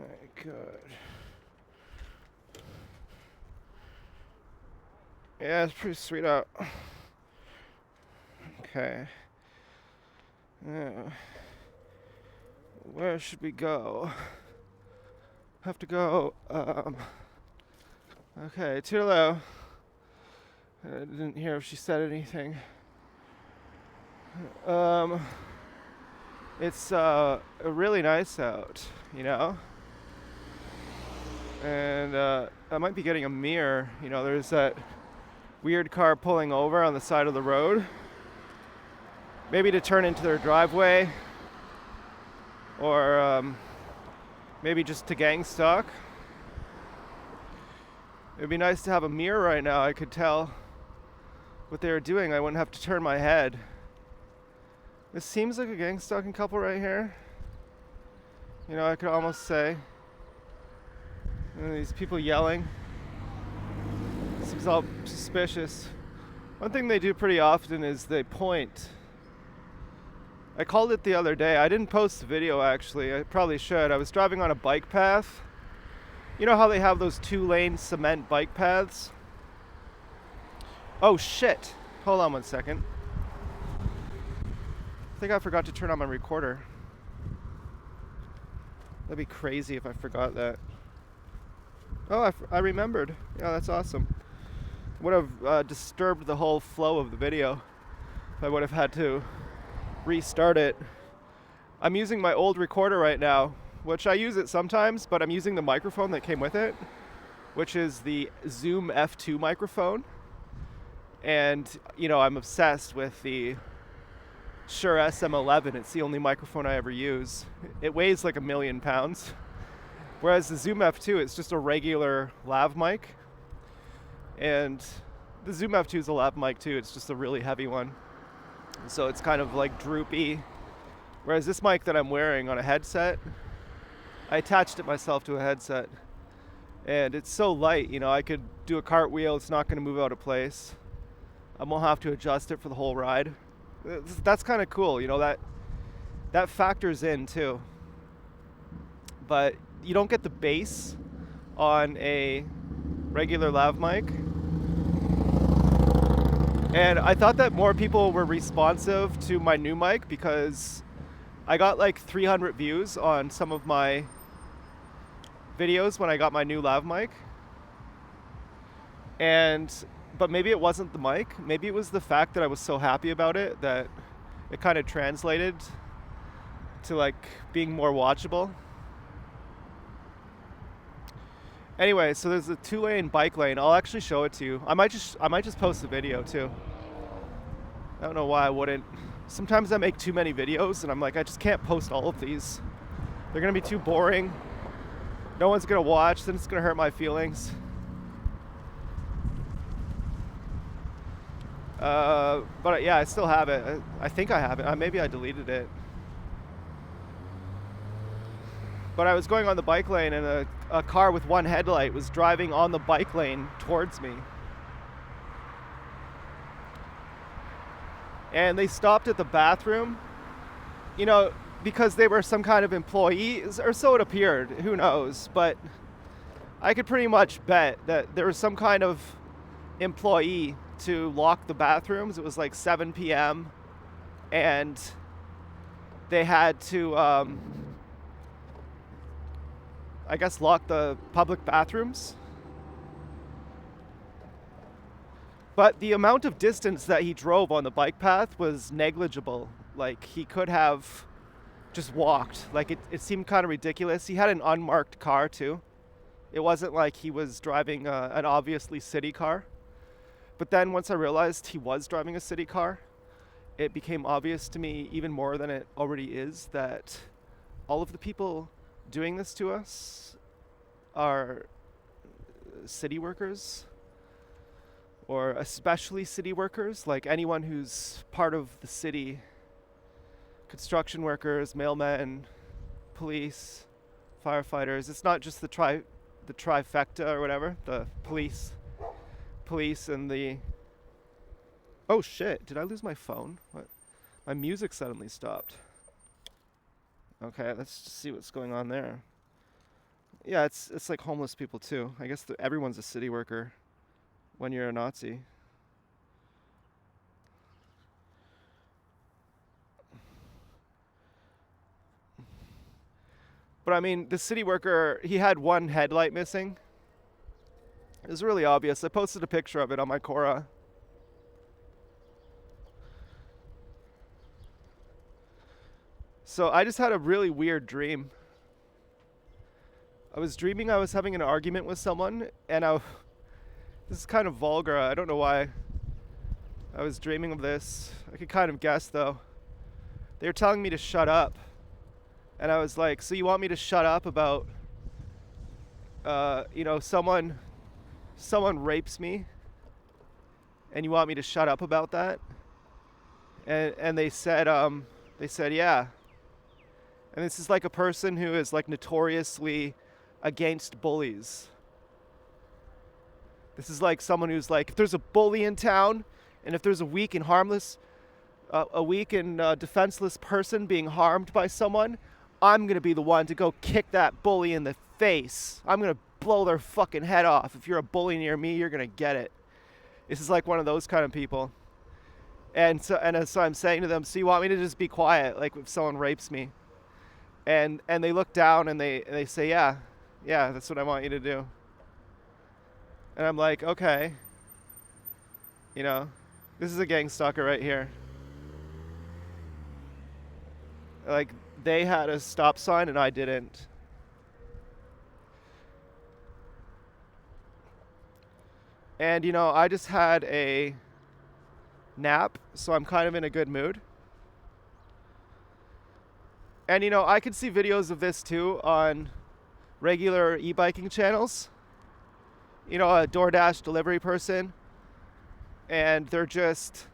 Alright, good. Yeah, it's pretty sweet out. Okay. Yeah. Where should we go? Have to go, okay, toodaloo. I didn't hear if she said anything. It's really nice out, you know? And I might be getting a mirror. You know, there's that weird car pulling over on the side of the road. Maybe to turn into their driveway, or maybe just to gang stalk. It'd be nice to have a mirror right now. I could tell what they were doing. I wouldn't have to turn my head. This seems like a gang stalking couple right here. You know, I could almost say. These people yelling. Seems all suspicious. One thing they do pretty often is they point. I called it the other day. I didn't post the video actually. I probably should. I was driving on a bike path. You know how they have those 2-lane cement bike paths? Oh shit. Hold on 1 second. I think I forgot to turn on my recorder. That'd be crazy if I forgot that. Oh, I remembered. Yeah, that's awesome. Would have disturbed the whole flow of the video if I would have had to restart it. I'm using my old recorder right now, which I use it sometimes, but I'm using the microphone that came with it, which is the Zoom F2 microphone. And, you know, I'm obsessed with the Shure SM11. It's the only microphone I ever use. It weighs like 1,000,000 pounds. Whereas the Zoom F2, it's just a regular lav mic. And the Zoom F2 is a lav mic too. It's just a really heavy one. So it's kind of like droopy. Whereas this mic that I'm wearing on a headset, I attached it myself to a headset. And it's so light, you know, I could do a cartwheel. It's not going to move out of place. I won't have to adjust it for the whole ride. That's kind of cool, you know, that factors in too. But you don't get the bass on a regular lav mic. And I thought that more people were responsive to my new mic because I got like 300 views on some of my videos when I got my new lav mic. But maybe it wasn't the mic. Maybe it was the fact that I was so happy about it that it kind of translated to like being more watchable. Anyway, so there's a 2-lane bike lane. I'll actually show it to you. I might just post the video too. I don't know why I wouldn't. Sometimes I make too many videos and I'm like, I just can't post all of these. They're gonna be too boring. No one's gonna watch, then it's gonna hurt my feelings. But yeah, I still have it. I think I have it. Maybe I deleted it. But I was going on the bike lane and a car with one headlight was driving on the bike lane towards me. And they stopped at the bathroom, you know, because they were some kind of employees, or so it appeared. Who knows? But I could pretty much bet that there was some kind of employee to lock the bathrooms. It was like 7 p.m. and they had to, I guess, lock the public bathrooms. But the amount of distance that he drove on the bike path was negligible. Like, he could have just walked. Like, it seemed kind of ridiculous. He had an unmarked car, too. It wasn't like he was driving an obviously city car. But then once I realized he was driving a city car, it became obvious to me, even more than it already is, that all of the people doing this to us are city workers, or especially city workers, like anyone who's part of the city. Construction workers, mailmen, police, firefighters. It's not just the trifecta or whatever, the police and the... Oh shit, did I lose my phone? What? My music suddenly stopped. Okay, let's just see what's going on there. Yeah, it's like homeless people too. I guess everyone's a city worker when you're a Nazi. But I mean, the city worker, he had one headlight missing. It was really obvious. I posted a picture of it on my Quora. So I just had a really weird dream. I was dreaming I was having an argument with someone, and this is kind of vulgar. I don't know why I was dreaming of this. I could kind of guess though. They were telling me to shut up, and I was like, "So you want me to shut up about, someone rapes me, and you want me to shut up about that?" And they said, yeah. And this is like a person who is like notoriously against bullies. This is like someone who's like, if there's a bully in town, and if there's a weak and defenseless person being harmed by someone, I'm gonna be the one to go kick that bully in the face. I'm gonna blow their fucking head off. If you're a bully near me, you're gonna get it. This is like one of those kind of people. And so I'm saying to them, so you want me to just be quiet, like if someone rapes me? And they look down and they say, yeah, that's what I want you to do. And I'm like, okay. This is a gang stalker right here. Like, they had a stop sign and I didn't. And, I just had a nap, so I'm kind of in a good mood. And, I could see videos of this too on regular e-biking channels. A DoorDash delivery person, and they're just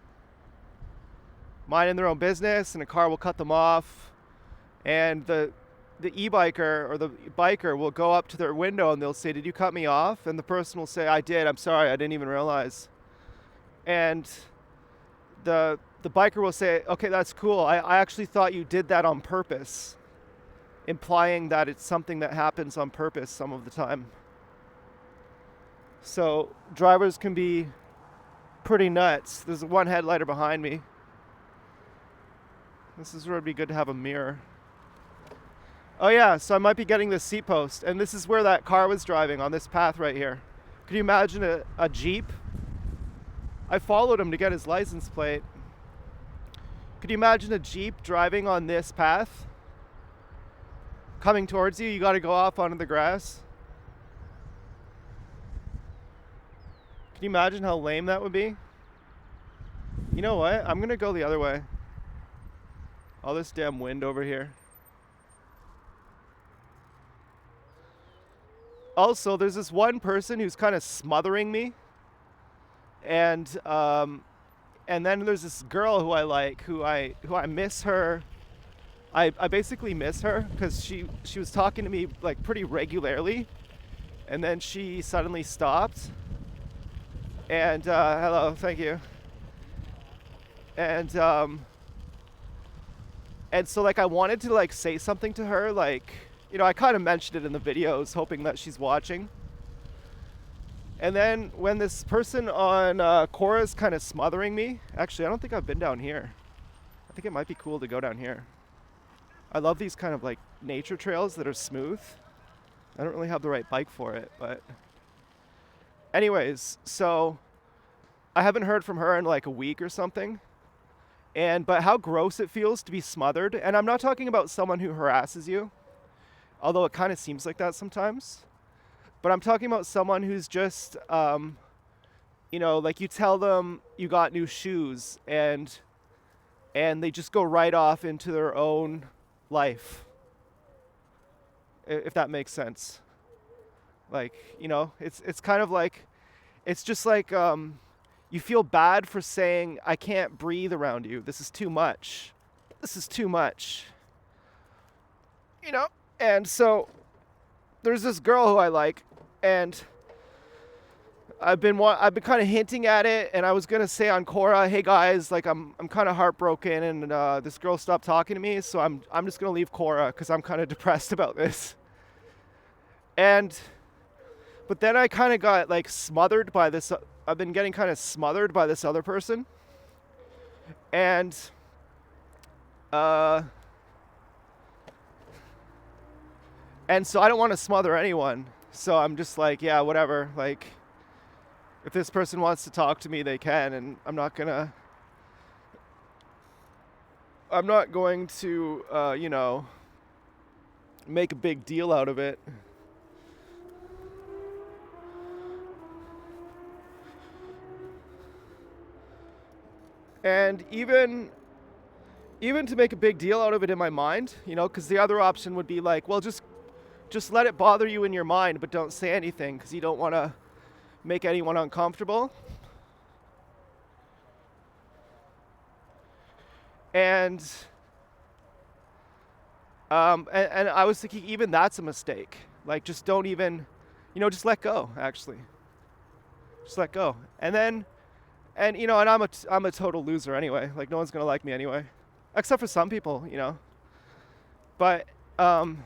minding their own business, and a car will cut them off, and the e-biker or the biker will go up to their window and they'll say, "Did you cut me off?" And the person will say, "I did. I'm sorry. I didn't even realize." And the biker will say, "Okay, that's cool. I actually thought you did that on purpose," implying that it's something that happens on purpose some of the time. So drivers can be pretty nuts. There's one headlighter behind me. This is where it'd be good to have a mirror. Oh yeah, so I might be getting this seat post, and this is where that car was driving, on this path right here. Could you imagine a Jeep? I followed him to get his license plate. Could you imagine a Jeep driving on this path? Coming towards you, you gotta go off onto the grass. Can you imagine how lame that would be? You know what? I'm gonna go the other way. All this damn wind over here. Also, there's this one person who's kind of smothering me. And then there's this girl who I like, who I miss her. I basically miss her because she was talking to me like pretty regularly, and then she suddenly stopped. And hello, thank you. And so like I wanted to like say something to her, like, I kind of mentioned it in the videos, hoping that she's watching. And then when this person on Quora is kind of smothering me, actually I don't think I've been down here. I think it might be cool to go down here. I love these kind of like nature trails that are smooth. I don't really have the right bike for it, but anyways, so I haven't heard from her in like a week or something. But how gross it feels to be smothered. And I'm not talking about someone who harasses you, although it kind of seems like that sometimes. But I'm talking about someone who's just, like you tell them you got new shoes and they just go right off into their own life. If that makes sense. Like, it's kind of like, it's just like, you feel bad for saying, "I can't breathe around you. This is too much. This is too much." And so there's this girl who I like, and I've been kind of hinting at it, and I was gonna say on Quora, "Hey guys, like I'm kind of heartbroken, and this girl stopped talking to me, so I'm just gonna leave Quora because I'm kind of depressed about this." And but then I kind of got like smothered by this. I've been getting kind of smothered by this other person, and uh, and so I don't want to smother anyone. So I'm just like, yeah, whatever. Like, if this person wants to talk to me, they can, and I'm not going to, make a big deal out of it. And even to make a big deal out of it in my mind, because the other option would be like, well, just let it bother you in your mind, but don't say anything because you don't want to make anyone uncomfortable. And and I was thinking even that's a mistake. Like, just don't even, just let go. Actually, just let go. And then, and I'm a total loser anyway. Like, no one's gonna like me anyway, except for some people, But and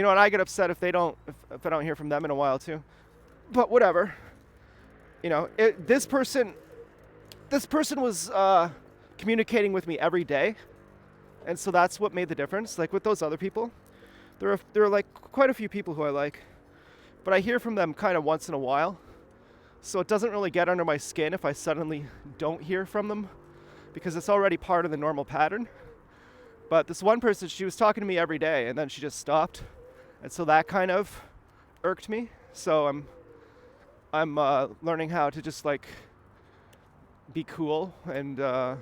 I get upset if they don't, if I don't hear from them in a while too. But whatever. This person was communicating with me every day, and so that's what made the difference. Like with those other people, there are like quite a few people who I like, but I hear from them kind of once in a while, so it doesn't really get under my skin if I suddenly don't hear from them, because it's already part of the normal pattern. But this one person, she was talking to me every day, and then she just stopped, and so that kind of irked me. So I'm learning how to just like be cool, and I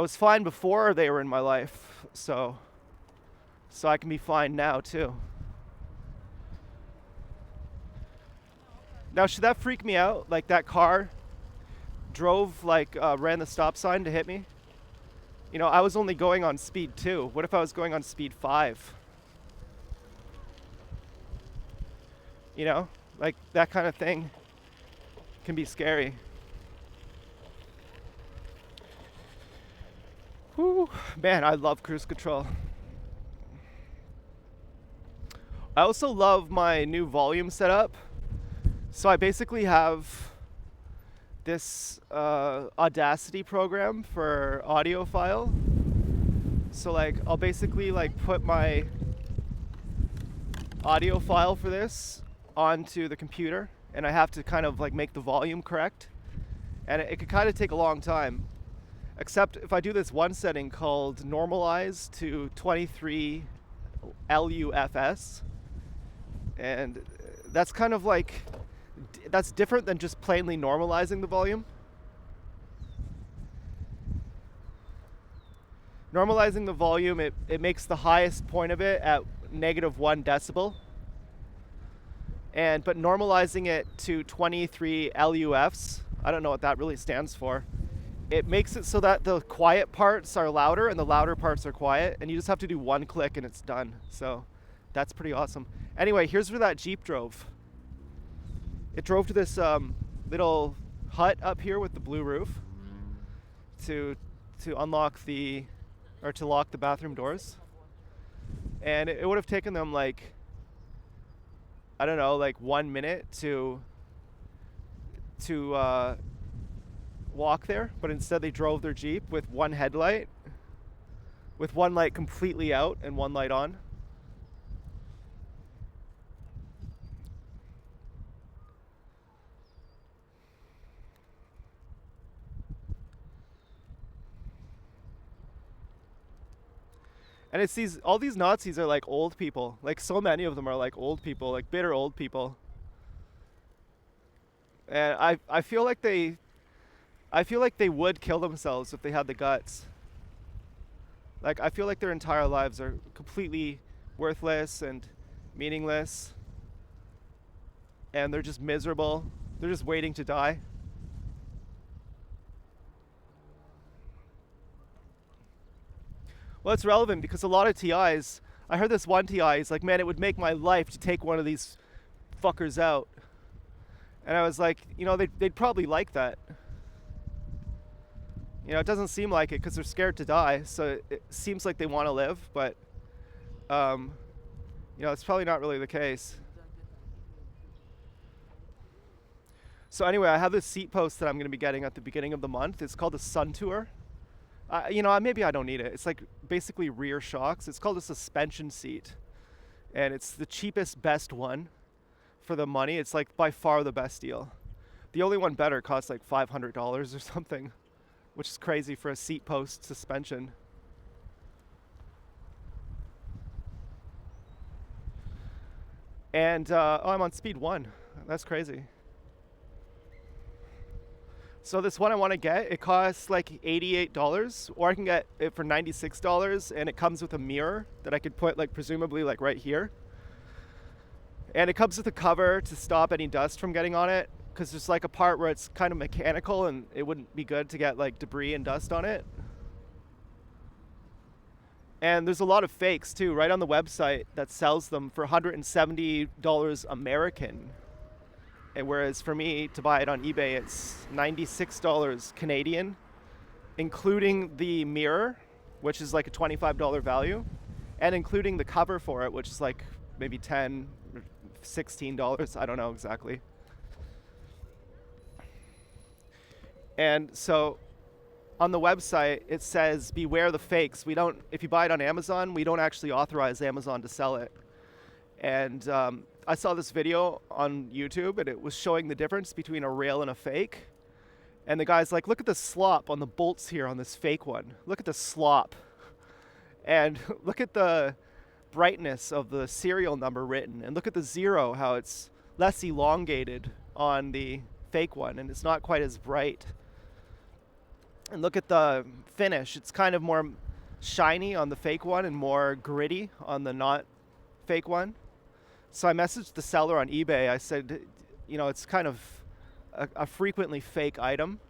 was fine before they were in my life, so I can be fine now too. Now, should that freak me out? Like, that car drove, like, ran the stop sign to hit me? I was only going on speed 2. What if I was going on speed 5? Like, that kind of thing can be scary. Whew, man, I love cruise control. I also love my new volume setup. So I basically have this Audacity program for audio file. So like, I'll basically like put my audio file for this onto the computer, and I have to kind of like make the volume correct. And it could kind of take a long time. Except if I do this one setting called normalize to 23 LUFS, and that's kind of like, that's different than just plainly normalizing the volume. Normalizing the volume, it makes the highest point of it at -1 decibel. But normalizing it to 23 LUFs, I don't know what that really stands for. It makes it so that the quiet parts are louder and the louder parts are quiet, and you just have to do one click and it's done. So that's pretty awesome. Anyway, here's where that Jeep drove. It drove to this little hut up here with the blue roof to unlock to lock the bathroom doors. And it would have taken them like, I don't know, like 1 minute to walk there, but instead they drove their Jeep with one headlight, with one light completely out and one light on. And it's all these Nazis are like old people. Like, so many of them are like old people, like bitter old people. And I feel like they would kill themselves if they had the guts. Like, I feel like their entire lives are completely worthless and meaningless. And they're just miserable. They're just waiting to die. Well, it's relevant because a lot of TIs, I heard this one TI, he's like, man, it would make my life to take one of these fuckers out. And I was like, they'd probably like that. It doesn't seem like it because they're scared to die, so it seems like they want to live, but um, it's probably not really the case. So anyway, I have this seat post that I'm going to be getting at the beginning of the month. It's called the Sun Tour. Maybe I don't need it. It's like basically rear shocks. It's called a suspension seat. And it's the cheapest, best one for the money. It's like by far the best deal. The only one better costs like $500 or something, which is crazy for a seat post suspension. And I'm on speed 1. That's crazy. So this one I want to get, it costs like $88, or I can get it for $96, and it comes with a mirror that I could put like presumably like right here. And it comes with a cover to stop any dust from getting on it, because there's like a part where it's kind of mechanical and it wouldn't be good to get like debris and dust on it. And there's a lot of fakes too, right on the website that sells them for $170 American. And whereas for me to buy it on eBay, it's $96 Canadian, including the mirror, which is like a $25 value, and including the cover for it, which is like maybe $10 or $16. I don't know exactly. And so on the website, it says, beware the fakes. If you buy it on Amazon, we don't actually authorize Amazon to sell it. And I saw this video on YouTube, and it was showing the difference between a real and a fake. And the guy's like, look at the slop on the bolts here on this fake one. Look at the slop. And look at the brightness of the serial number written. And look at the 0, how it's less elongated on the fake one, and it's not quite as bright. And look at the finish. It's kind of more shiny on the fake one and more gritty on the not fake one. So I messaged the seller on eBay. I said, it's kind of a frequently fake item.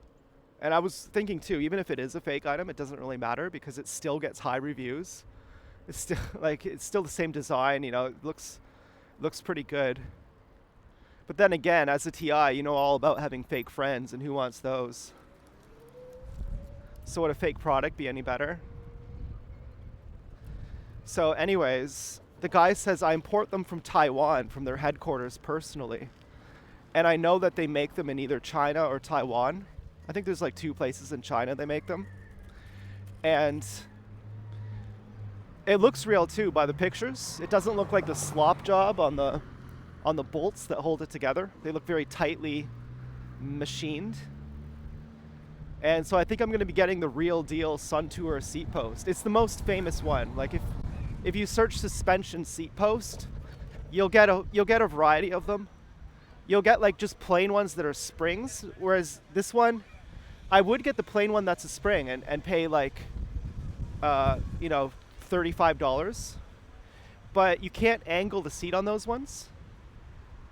And I was thinking too, even if it is a fake item, it doesn't really matter because it still gets high reviews. It's still the same design, it looks pretty good. But then again, as a TI, you know all about having fake friends, and who wants those? So would a fake product be any better? So anyways, the guy says I import them from Taiwan, from their headquarters personally. And I know that they make them in either China or Taiwan. I think there's like 2 places in China they make them. And it looks real too by the pictures. It doesn't look like the slop job on the bolts that hold it together. They look very tightly machined. And so I think I'm going to be getting the real deal Sun Tour seat post. It's the most famous one. Like if you search suspension seat post, you'll get a variety of them. You'll get like just plain ones that are springs, whereas this one, I would get the plain one that's a spring and pay like $35. But you can't angle the seat on those ones.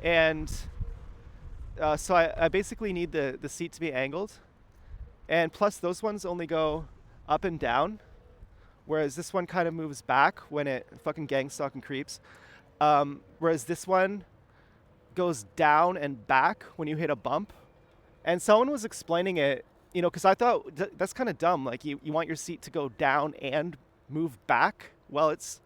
And so I basically need the seat to be angled. And plus those ones only go up and down, whereas this one kind of moves back when it fucking Gangstalking creeps. Whereas this one goes down and back when you hit a bump. And someone was explaining it, because I thought that's kind of dumb. Like you want your seat to go down and move back while it's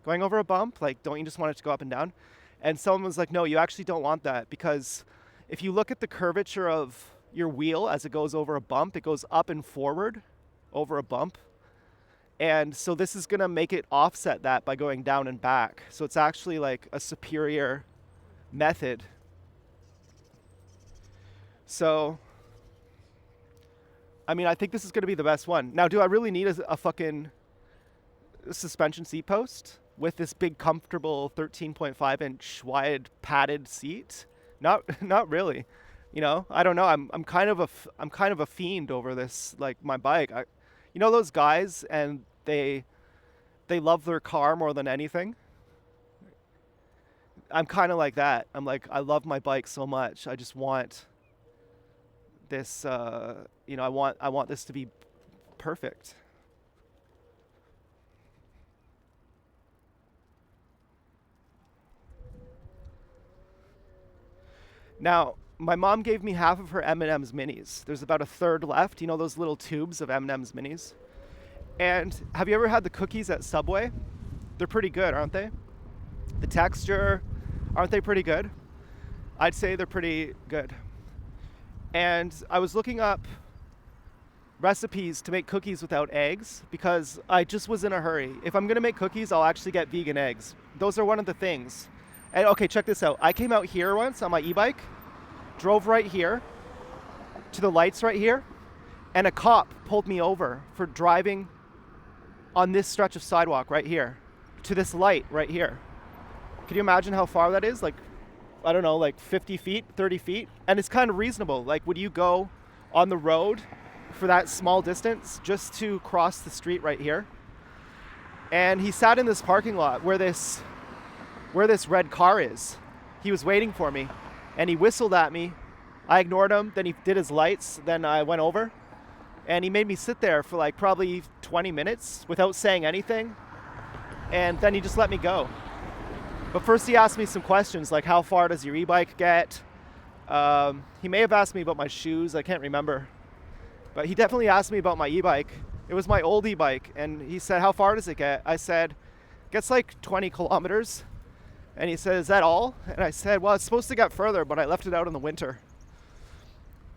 going over a bump. Like, don't you just want it to go up and down? And someone was like, no, you actually don't want that, because if you look at the curvature of your wheel as it goes over a bump, it goes up and forward over a bump. And so this is going to make it offset that by going down and back. So it's actually like a superior method. So, I think this is going to be the best one. Now, do I really need a fucking suspension seat post with this big, comfortable 13.5 inch wide padded seat? Not really. I don't know. I'm kind of a fiend over this, like my bike. Those guys, and they love their car more than anything. I'm kind of like that. I'm like, I love my bike so much. I just want this. I want this to be perfect. Now, my mom gave me half of her M&M's minis. There's about a third left. Those little tubes of M&M's minis. And have you ever had the cookies at Subway? They're pretty good, aren't they? The texture, aren't they pretty good? I'd say they're pretty good. And I was looking up recipes to make cookies without eggs because I just was in a hurry. If I'm gonna make cookies, I'll actually get vegan eggs. Those are one of the things. And okay, check this out. I came out here once on my e-bike, drove right here to the lights right here, and a cop pulled me over for driving on this stretch of sidewalk right here to this light right here. Can you imagine how far that is? Like, I don't know, like 50 feet, 30 feet? And it's kind of reasonable. Like, would you go on the road for that small distance just to cross the street right here? And he sat in this parking lot where this red car is. He was waiting for me, and he whistled at me. I ignored him, then he did his lights, then I went over, and he made me sit there for like probably 20 minutes without saying anything, and then he just let me go. But first he asked me some questions like, how far does your e-bike get? He may have asked me about my shoes, I can't remember. But he definitely asked me about my e-bike. It was my old e-bike, and he said, how far does it get? I said, it gets like 20 kilometers. And he said, is that all? And I said, well, it's supposed to get further, but I left it out in the winter.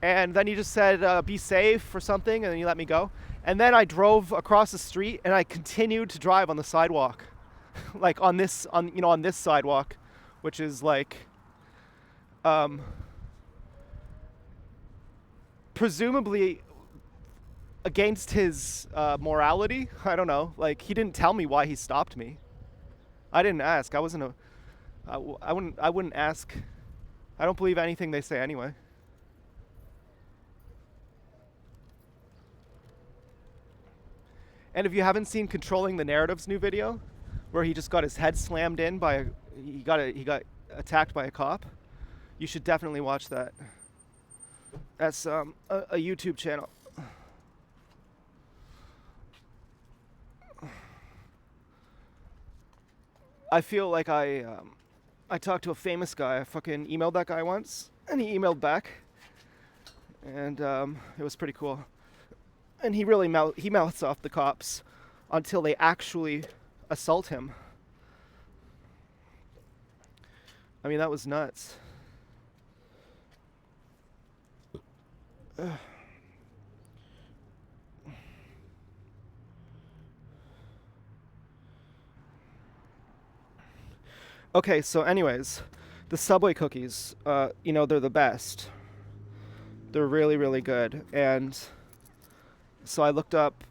And then he just said, be safe or something, and then he let me go. And then I drove across the street, and I continued to drive on the sidewalk. Like on this sidewalk, which is like, presumably against his morality. I don't know. Like, he didn't tell me why he stopped me. I didn't ask. I wouldn't ask. I don't believe anything they say anyway. And if you haven't seen Controlling the Narrative's new video, where he just got his head slammed in by he got attacked by a cop, you should definitely watch that. That's a YouTube channel. I feel like I talked to a famous guy. I fucking emailed that guy once, and he emailed back, and it was pretty cool. And he really mouths off the cops until they actually assault him. I mean, that was nuts. Okay, so anyways, the Subway cookies, they're the best. They're really, really good. And so I looked up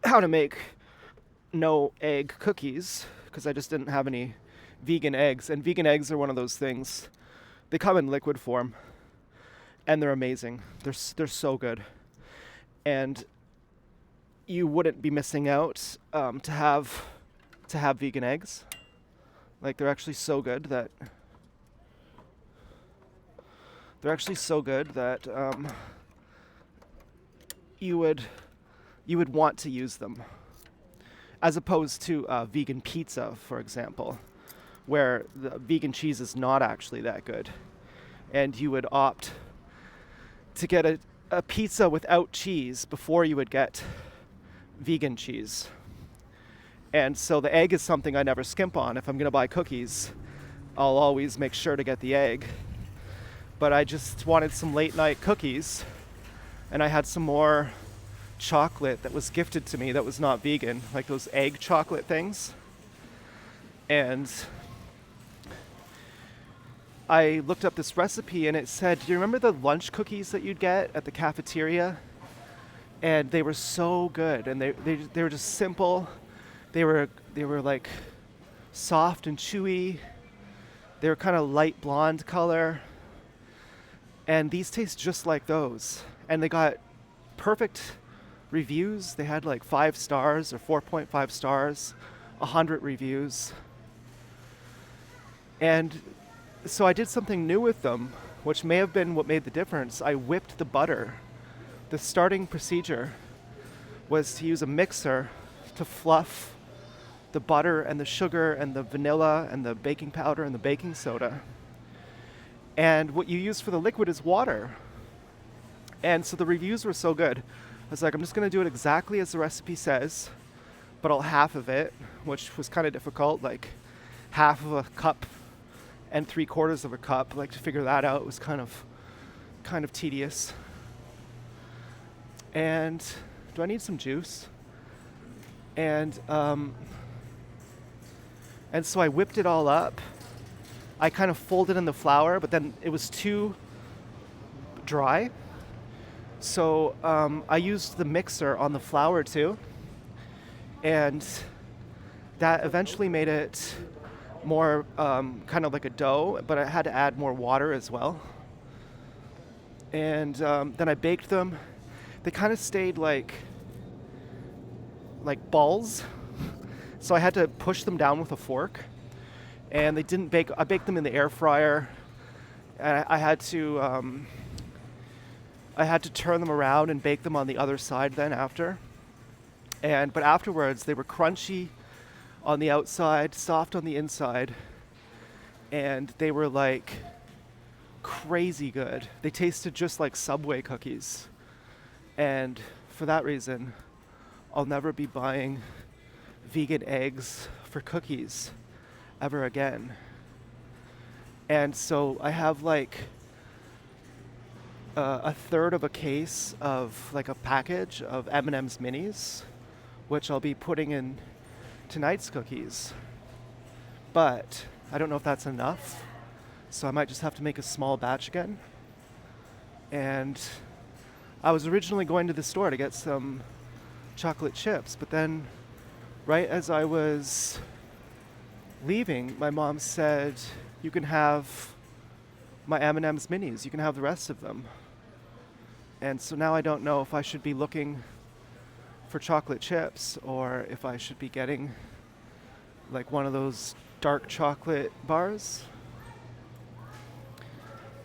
how to make no egg cookies because I just didn't have any vegan eggs. And vegan eggs are one of those things. They come in liquid form, and they're amazing. They're so good. And you wouldn't be missing out to have vegan eggs. Like, they're actually so good that you would want to use them, as opposed to vegan pizza, for example, where the vegan cheese is not actually that good, and you would opt to get a pizza without cheese before you would get vegan cheese. And so the egg is something I never skimp on. If I'm going to buy cookies, I'll always make sure to get the egg. But I just wanted some late night cookies, and I had some more chocolate that was gifted to me that was not vegan, like those egg chocolate things. And I looked up this recipe, and it said, do you remember the lunch cookies that you'd get at the cafeteria? And they were so good, and they were just simple. They were like soft and chewy. They were kind of light blonde color. And these taste just like those. And they got perfect reviews. They had like 5 stars or 4.5 stars, 100 reviews. And so I did something new with them, which may have been what made the difference. I whipped the butter. The starting procedure was to use a mixer to fluff the butter and the sugar and the vanilla and the baking powder and the baking soda. And what you use for the liquid is water. And so the reviews were so good. I was like, I'm just going to do it exactly as the recipe says. but half of it, which was kind of difficult, like half of a cup and 3/4 of a cup. Like to figure that out was kind of tedious. And do I need some juice? And so I whipped it all up. I kind of folded in the flour, but then it was too dry. So I used the mixer on the flour too. And that eventually made it more kind of like a dough, but I had to add more water as well. And then I baked them. They kind of stayed like balls. So I had to push them down with a fork. And they didn't bake. I baked them in the air fryer. And I had to turn them around and bake them on the other side then after. But afterwards, they were crunchy on the outside, soft on the inside, and they were like crazy good. They tasted just like Subway cookies. And for that reason, I'll never be buying vegan eggs for cookies ever again. And so I have like a third of a case of like a package of M&M's minis, which I'll be putting in tonight's cookies. But I don't know if that's enough, so I might just have to make a small batch again. And I was originally going to the store to get some chocolate chips, but then right as I was leaving, my mom said, "You can have my M&M's minis, you can have the rest of them." And so now I don't know if I should be looking for chocolate chips or if I should be getting like one of those dark chocolate bars.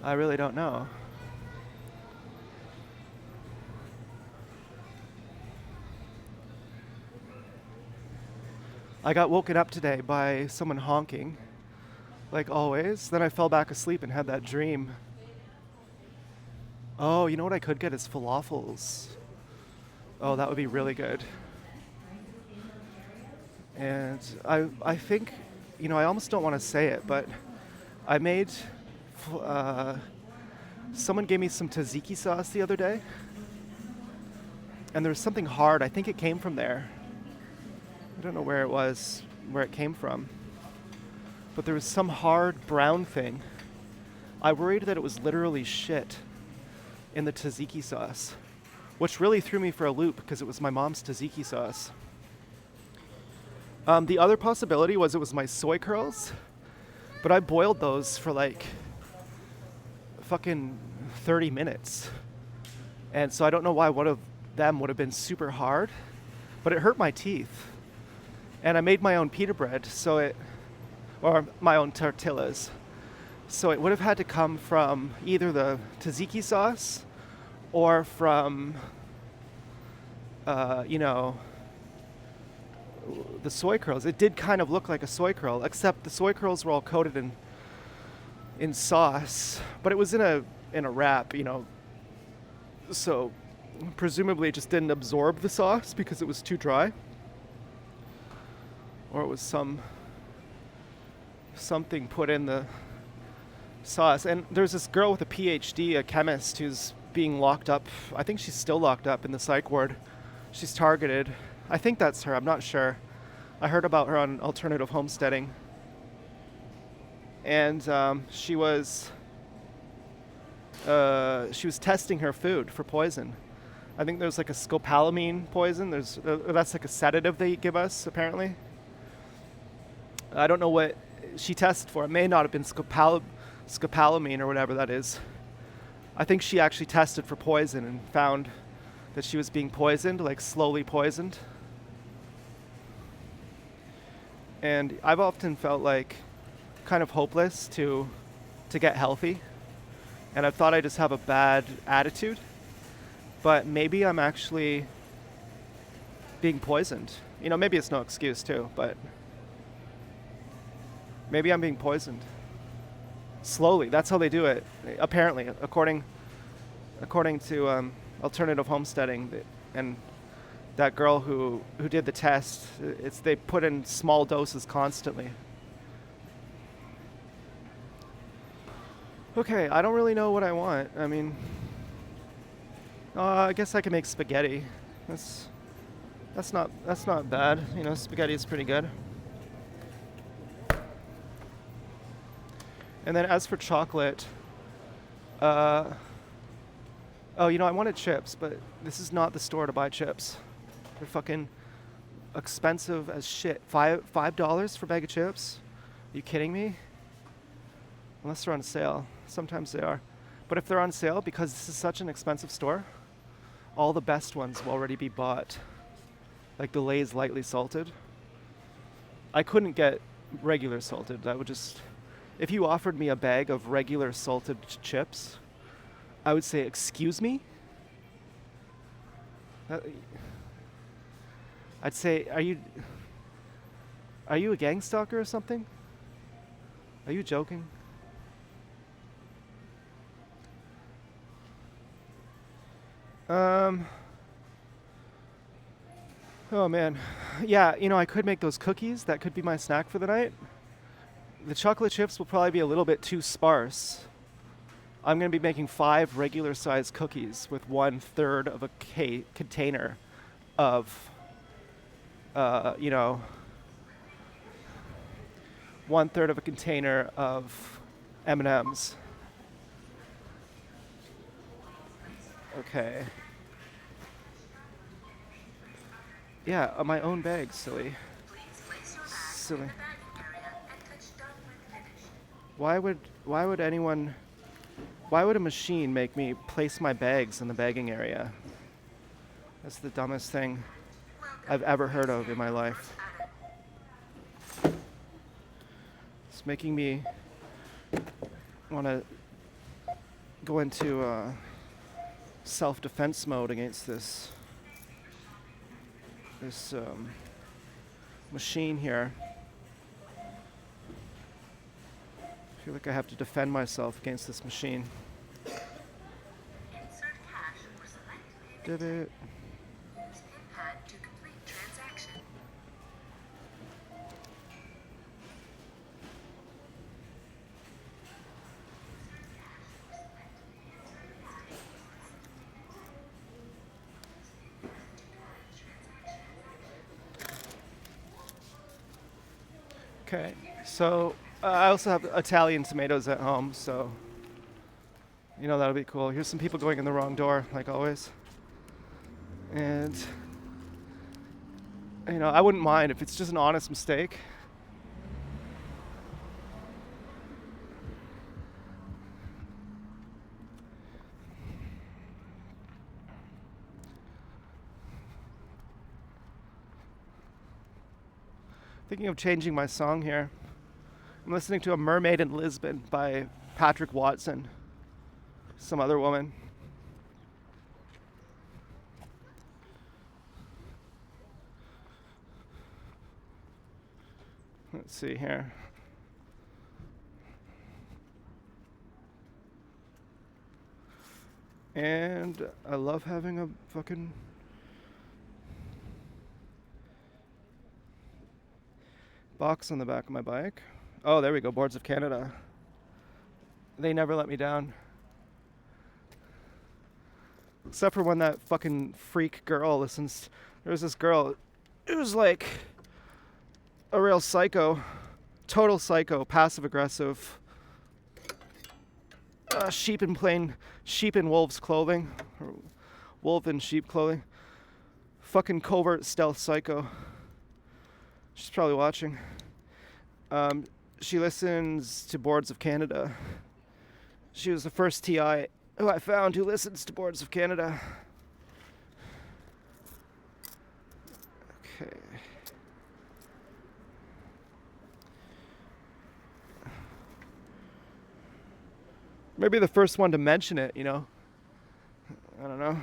I really don't know. I got woken up today by someone honking, like always. Then I fell back asleep and had that dream. Oh, you know what I could get is falafels. Oh, that would be really good. And I think, I almost don't want to say it, but I made, someone gave me some tzatziki sauce the other day. And there was something hard. I think it came from there. I don't know where it came from. But there was some hard brown thing. I worried that it was literally shit in the tzatziki sauce, which really threw me for a loop because it was my mom's tzatziki sauce. The other possibility was it was my soy curls, but I boiled those for like fucking 30 minutes. And so I don't know why one of them would have been super hard, but it hurt my teeth. And I made my own pita bread, or my own tortillas. So it would have had to come from either the tzatziki sauce or from, the soy curls. It did kind of look like a soy curl, except the soy curls were all coated in sauce, but it was in a wrap, So presumably it just didn't absorb the sauce because it was too dry, or it was something put in the sauce. And there's this girl with a PhD, a chemist, who's being locked up. I think she's still locked up in the psych ward. She's targeted. I think that's her. I'm not sure. I heard about her on alternative homesteading. And she was testing her food for poison. I think there's like a scopolamine poison. That's like a sedative they give us, apparently. I don't know what she tested for. It may not have been scopolamine or whatever that is. I think she actually tested for poison and found that she was being poisoned, like slowly poisoned. And I've often felt like kind of hopeless to get healthy. And I thought I just have a bad attitude. But maybe I'm actually being poisoned. Maybe it's no excuse too, but maybe I'm being poisoned. Slowly. That's how they do it, apparently, according to alternative homesteading. And that girl who did the test. It's they put in small doses constantly. Okay, I don't really know what I want. I mean, I guess I can make spaghetti. That's that's not bad. You know, spaghetti is pretty good. And then as for chocolate, uh, oh, you know, I wanted chips, but this is not the store to buy chips. They're fucking expensive as shit. $5 for a bag of chips? Are you kidding me? Unless they're on sale. Sometimes they are. But if they're on sale, because this is such an expensive store, all the best ones will already be bought. Like the Lay's lightly salted. I couldn't get regular salted. That would just... If you offered me a bag of regular salted chips, I would say, excuse me? I'd say, are you a gangstalker or something? Are you joking? Oh man. Yeah, you know, I could make those cookies. That could be my snack for the night. The chocolate chips will probably be a little bit too sparse. I'm going to be making 5 regular sized cookies with 1/3 of a container of, you know, 1/3 of a container of M&Ms. Okay. Yeah, my own bag, silly. Silly. Why would anyone... Why would a machine make me place my bags in the bagging area? That's the dumbest thing I've ever heard of in my life. It's making me want to go into self-defense mode against this machine here. I feel like I have to defend myself against this machine. Did it? Okay, so I also have Italian tomatoes at home, so you know that'll be cool. Here's some people going in the wrong door, like always. And you know, I wouldn't mind if it's just an honest mistake. Thinking of changing my song here. I'm listening to A Mermaid in Lisbon by Patrick Watson. Some other woman. Let's see here. And I love having a fucking box on the back of my bike. Oh, there we go, Boards of Canada. They never let me down. Except for when that fucking freak girl listens. There was this girl, it was like a real psycho, total psycho, passive aggressive, sheep in wolf's clothing, or wolf in sheep clothing, fucking covert stealth psycho. She's probably watching. She listens to Boards of Canada. She was the first TI who I found who listens to Boards of Canada. Okay. Maybe the first one to mention it, you know? I don't know.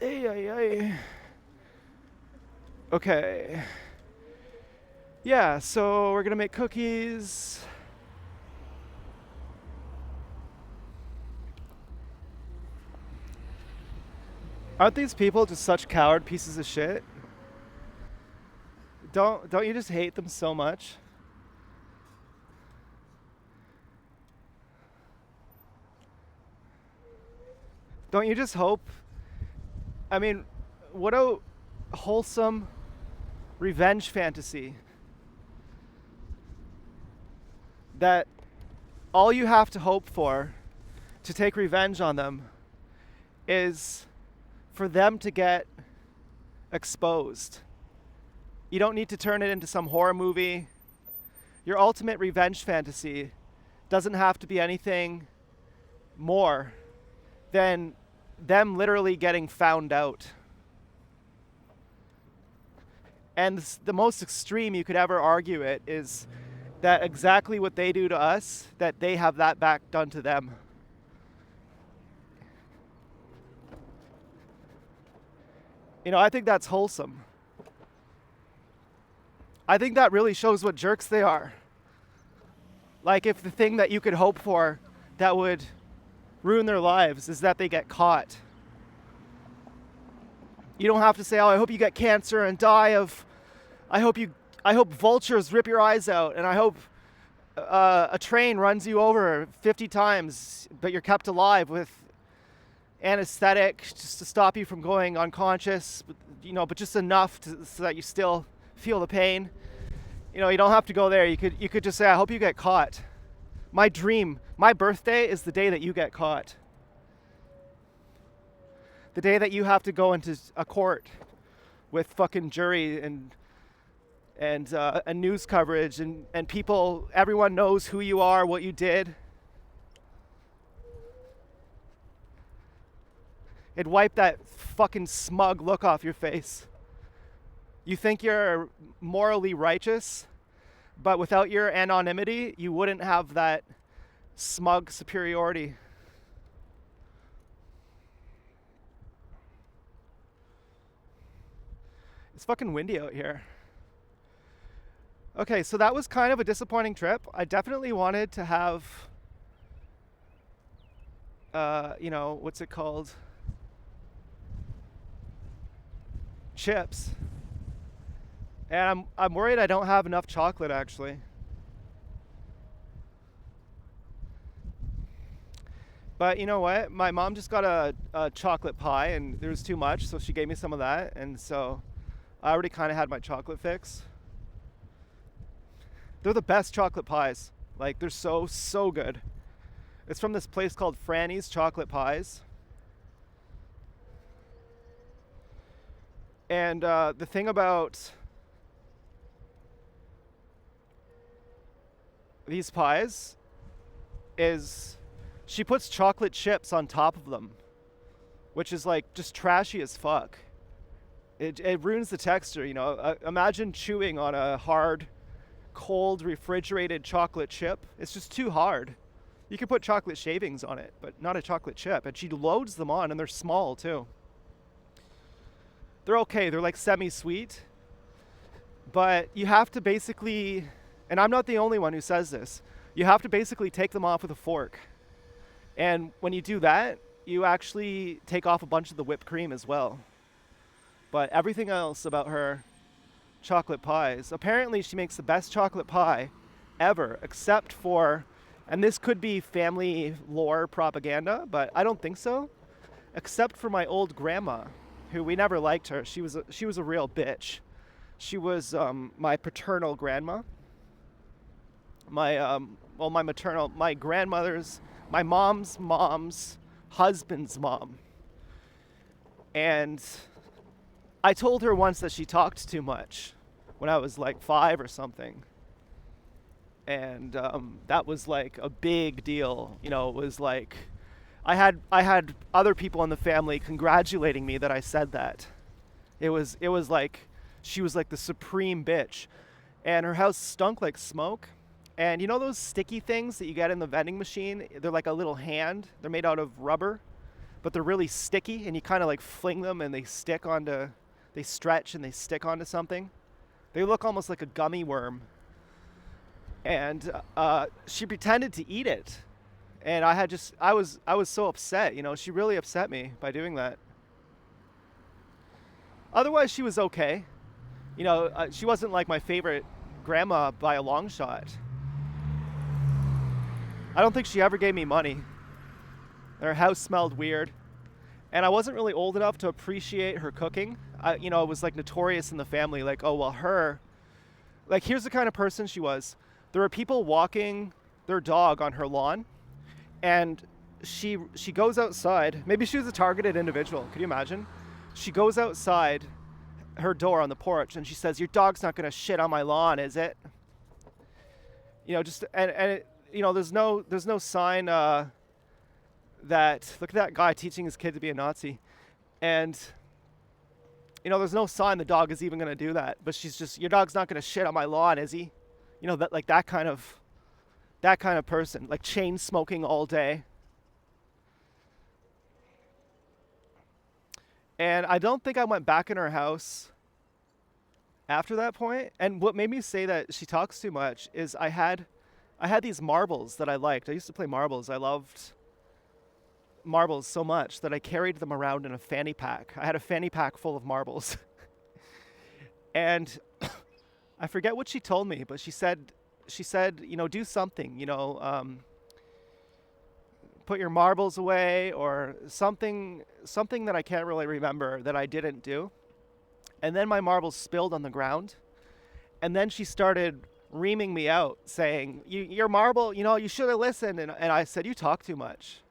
Ay. Okay. Yeah, so we're gonna make cookies. Aren't these people just such coward pieces of shit? Don't you just hate them so much? Don't you just hope? I mean, what a wholesome revenge fantasy that all you have to hope for to take revenge on them is for them to get exposed. You don't need to turn it into some horror movie. Your ultimate revenge fantasy doesn't have to be anything more than them literally getting found out. And the most extreme you could ever argue it is that exactly what they do to us, that they have that back done to them. You know, I think that's wholesome. I think that really shows what jerks they are. Like, if the thing that you could hope for that would ruin their lives is that they get caught. You don't have to say, oh, I hope you get cancer and die of, I hope vultures rip your eyes out, and I hope a train runs you over 50 times, but you're kept alive with anesthetic just to stop you from going unconscious, but just enough so that you still feel the pain. You don't have to go there. You could just say, I hope you get caught. My dream, my birthday is the day that you get caught. The day that you have to go into a court with fucking jury and news coverage and people, everyone knows who you are, what you did. It'd wipe that fucking smug look off your face. You think you're morally righteous, but without your anonymity, you wouldn't have that smug superiority. It's fucking windy out here. Okay, so that was kind of a disappointing trip. I definitely wanted to have, what's it called? Chips. And I'm worried I don't have enough chocolate, actually. But you know what? My mom just got a chocolate pie, and there was too much, so she gave me some of that. And so I already kind of had my chocolate fix. They're the best chocolate pies. Like, they're so, so good. It's from this place called Franny's Chocolate Pies. And the thing about these pies is she puts chocolate chips on top of them, which is like just trashy as fuck. It ruins the texture, imagine chewing on a hard, cold, refrigerated chocolate chip. It's just too hard. You can put chocolate shavings on it, but not a chocolate chip. And she loads them on, and they're small too. They're okay, they're like semi-sweet, but you have to basically, and I'm not the only one who says this, you have to basically take them off with a fork. And when you do that, you actually take off a bunch of the whipped cream as well. But everything else about her chocolate pies, apparently she makes the best chocolate pie ever, except for, and this could be family lore propaganda, but I don't think so, except for my old grandma, who we never liked her. She was a real bitch. She was my paternal grandma. My grandmother's, my mom's husband's mom. And I told her once that she talked too much when I was like 5 or something. And that was like a big deal. It was like, I had other people in the family congratulating me that I said that. It was like she was like the supreme bitch, and her house stunk like smoke. And you know those sticky things that you get in the vending machine? They're like a little hand. They're made out of rubber, but they're really sticky, and you kind of like fling them and they stretch and they stick onto something. They look almost like a gummy worm. And she pretended to eat it. And I was so upset, she really upset me by doing that. Otherwise, she was okay. You know, she wasn't like my favorite grandma by a long shot. I don't think she ever gave me money. Her house smelled weird. And I wasn't really old enough to appreciate her cooking. You know, it was like notorious in the family, like, oh, well, like, here's the kind of person she was. There were people walking their dog on her lawn, and she goes outside. Maybe she was a targeted individual. Could you imagine? She goes outside her door on the porch, and she says, "Your dog's not going to shit on my lawn, is it?" You know, just, and it, you know, there's no sign that, look at that guy teaching his kid to be a Nazi. And, you know, there's no sign the dog is even going to do that. But she's just, your dog's not going to shit on my lawn, is he? You know, that, like, that kind of person, like chain smoking all day. And I don't think I went back in her house after that point. And what made me say that she talks too much is I had these marbles that I liked. I used to play marbles. I loved marbles so much that I carried them around in a fanny pack. I had a fanny pack full of marbles. And I forget what she told me, but she said, you know, do something, you know, put your marbles away, or something that I can't really remember that I didn't do. And then my marbles spilled on the ground. And then she started reaming me out, saying, your marble, you know, you should have listened. And I said, you talk too much.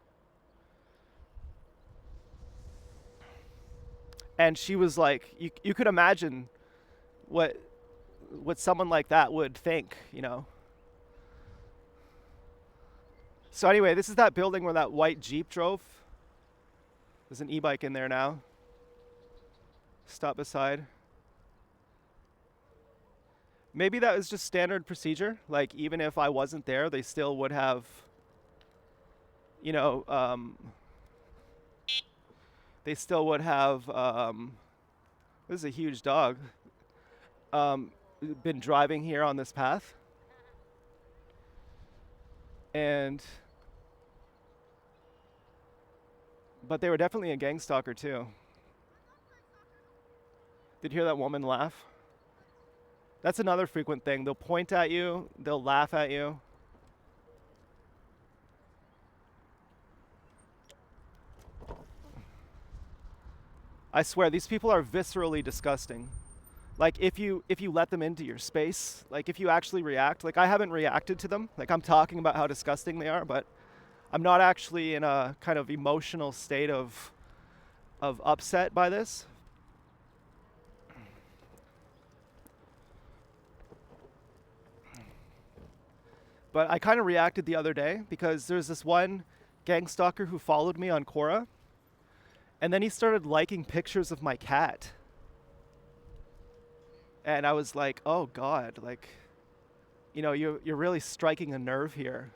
And she was like, you could imagine what someone like that would think, you know. So anyway, this is that building where that white Jeep drove. There's an e-bike in there now. Stop beside. Maybe that was just standard procedure. Like, even if I wasn't there, they still would have, you know, they still would have, this is a huge dog, been driving here on this path. But they were definitely a gang stalker too. Did you hear that woman laugh? That's another frequent thing. They'll point at you, they'll laugh at you. I swear, these people are viscerally disgusting. Like, if you let them into your space, like if you actually react, like I haven't reacted to them. Like, I'm talking about how disgusting they are, but I'm not actually in a kind of emotional state of upset by this. But I kind of reacted the other day because there's this one gang stalker who followed me on Quora, and then he started liking pictures of my cat. And I was like, oh God, like, you know, you're really striking a nerve here.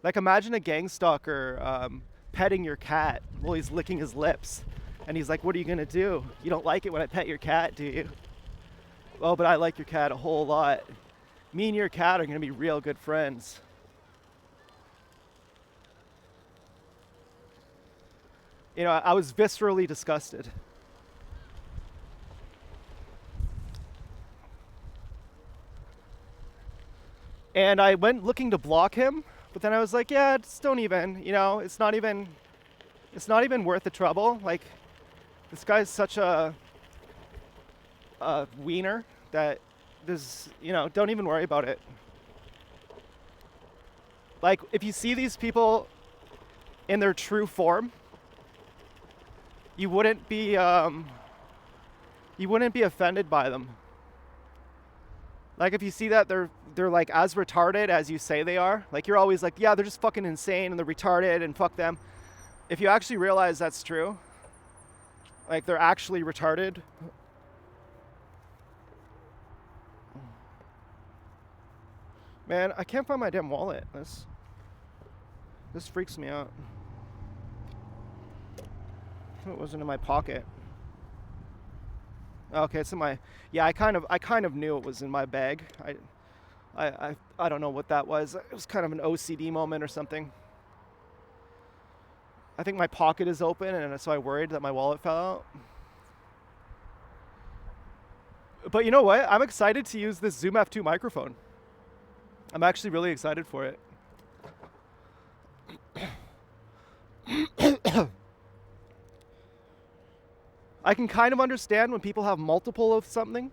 Like, imagine a gang stalker petting your cat while he's licking his lips. And he's like, what are you gonna do? You don't like it when I pet your cat, do you? Oh, but I like your cat a whole lot. Me and your cat are gonna be real good friends. You know, I was viscerally disgusted. And I went looking to block him, but then I was like, yeah, just don't even, you know, it's not even worth the trouble. Like, this guy's such a wiener that there's, you know, don't even worry about it. Like, if you see these people in their true form, you wouldn't be offended by them. Like, if you see that they're like as retarded as you say they are, like, you're always like, yeah, they're just fucking insane and they're retarded and fuck them. If you actually realize that's true, like, they're actually retarded. Man, I can't find my damn wallet. This freaks me out. It wasn't in my pocket. Okay, it's in my, yeah, I kind of knew it was in my bag. I don't know what that was. It was kind of an OCD moment or something. I think my pocket is open, and so I worried that my wallet fell out. But you know what? I'm excited to use this Zoom F2 microphone. I'm actually really excited for it. I can kind of understand when people have multiple of something.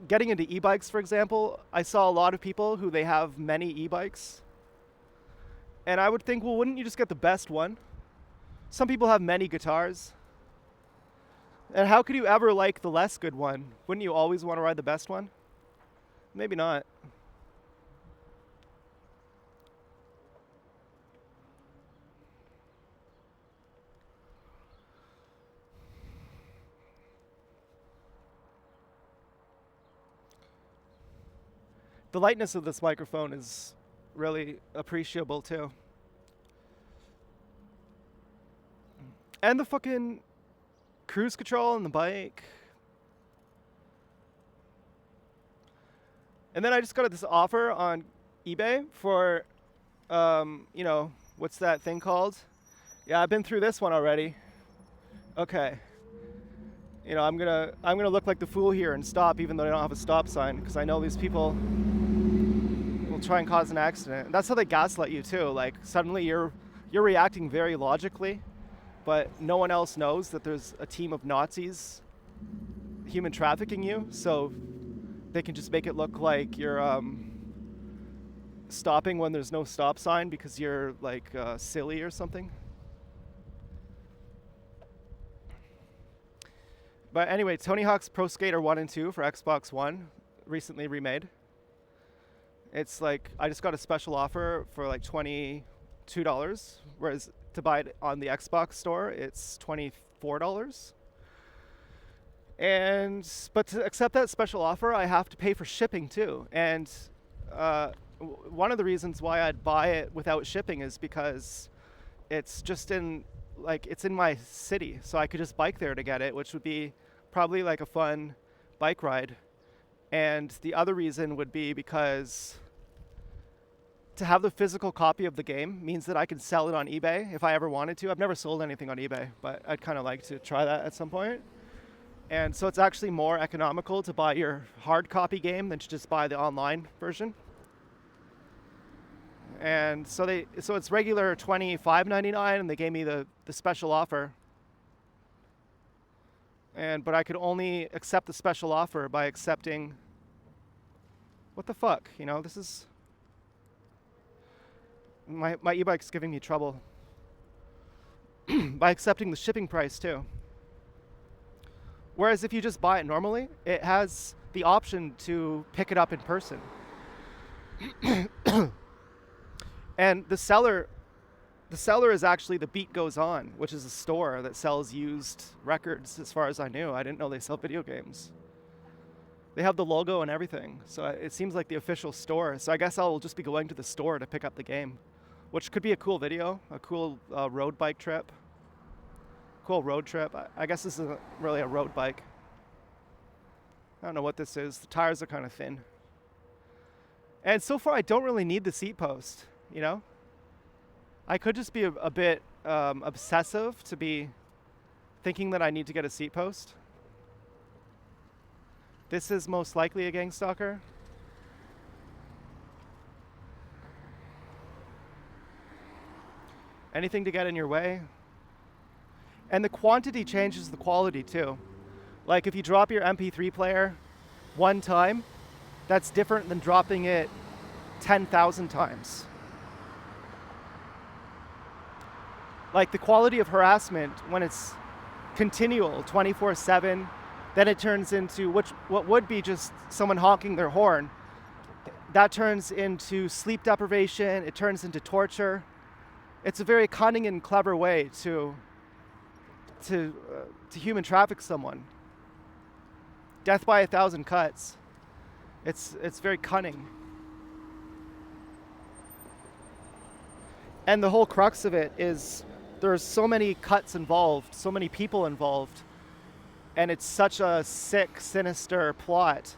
Getting into e-bikes, for example, I saw a lot of people who they have many e-bikes. And I would think, well, wouldn't you just get the best one? Some people have many guitars. And how could you ever like the less good one? Wouldn't you always want to ride the best one? Maybe not. The lightness of this microphone is really appreciable too. And the fucking cruise control on the bike. And then I just got this offer on eBay for, you know, what's that thing called? Yeah, I've been through this one already. Okay. You know, I'm gonna look like the fool here and stop even though I don't have a stop sign because I know these people will try and cause an accident. And that's how they gaslight you too. Like suddenly you're reacting very logically, but no one else knows that there's a team of Nazis human trafficking you, so they can just make it look like you're stopping when there's no stop sign because you're like silly or something. But anyway, Tony Hawk's Pro Skater 1 and 2 for Xbox One, recently remade. It's like, I just got a special offer for like $22, whereas to buy it on the Xbox store, it's $24. But to accept that special offer, I have to pay for shipping too. And one of the reasons why I'd buy it without shipping is because it's just it's in my city, so I could just bike there to get it, which would be probably like a fun bike ride. And the other reason would be because to have the physical copy of the game means that I can sell it on eBay if I ever wanted to. I've never sold anything on eBay, but I'd kind of like to try that at some point. And so it's actually more economical to buy your hard copy game than to just buy the online version. And so it's regular $25.99, and they gave me the special offer. But I could only accept the special offer by accepting. What the fuck? You know, this is my e-bike's giving me trouble. By accepting the shipping price too. Whereas if you just buy it normally, it has the option to pick it up in person. And the seller is actually The Beat Goes On, which is a store that sells used records as far as I knew. I didn't know they sell video games. They have the logo and everything, so it seems like the official store. So I guess I'll just be going to the store to pick up the game, which could be a cool video, a cool road bike trip. Cool road trip. I guess this isn't really a road bike. I don't know what this is. The tires are kind of thin. And so far I don't really need the seat post. You know, I could just be a bit obsessive to be thinking that I need to get a seat post. This is most likely a Gangstalker. Anything to get in your way. And the quantity changes the quality too. Like if you drop your MP3 player one time, that's different than dropping it 10,000 times. Like the quality of harassment when it's continual 24/7, then it turns into what would be just someone honking their horn. That turns into sleep deprivation, it turns into torture. It's a very cunning and clever way to human traffic someone. Death by 1,000 cuts. It's very cunning. And the whole crux of it is there's so many cuts involved, so many people involved, and it's such a sick, sinister plot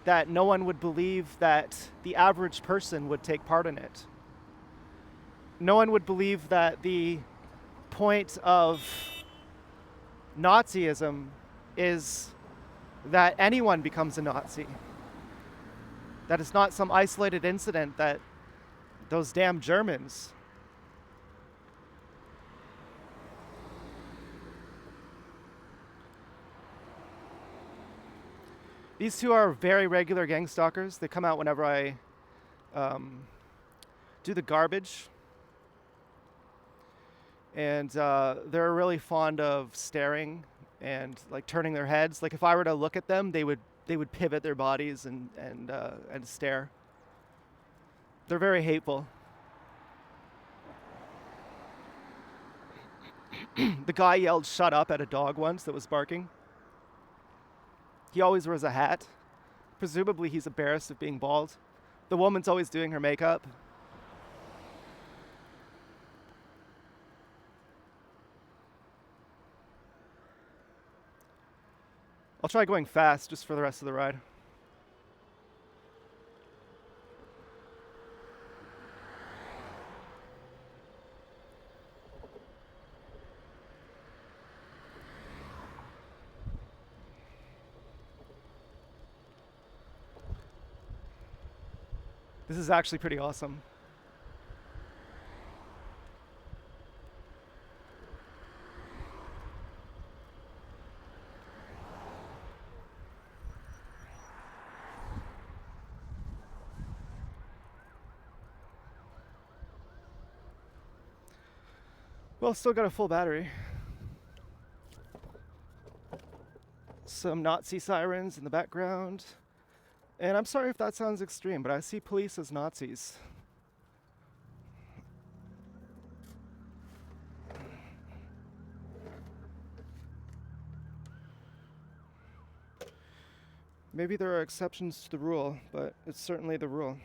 that no one would believe that the average person would take part in it. No one would believe that the point of Nazism is that anyone becomes a Nazi. That it's not some isolated incident that those damn Germans. These two are very regular gang stalkers. They come out whenever I do the garbage. And they're really fond of staring and like turning their heads. Like if I were to look at them, they would pivot their bodies and stare. They're very hateful. The guy yelled "shut up" at a dog once that was barking. He always wears a hat. Presumably he's embarrassed of being bald. The woman's always doing her makeup. I'll try going fast just for the rest of the ride. This is actually pretty awesome. Well, still got a full battery. Some Nazi sirens in the background. And I'm sorry if that sounds extreme, but I see police as Nazis. Maybe there are exceptions to the rule, but it's certainly the rule.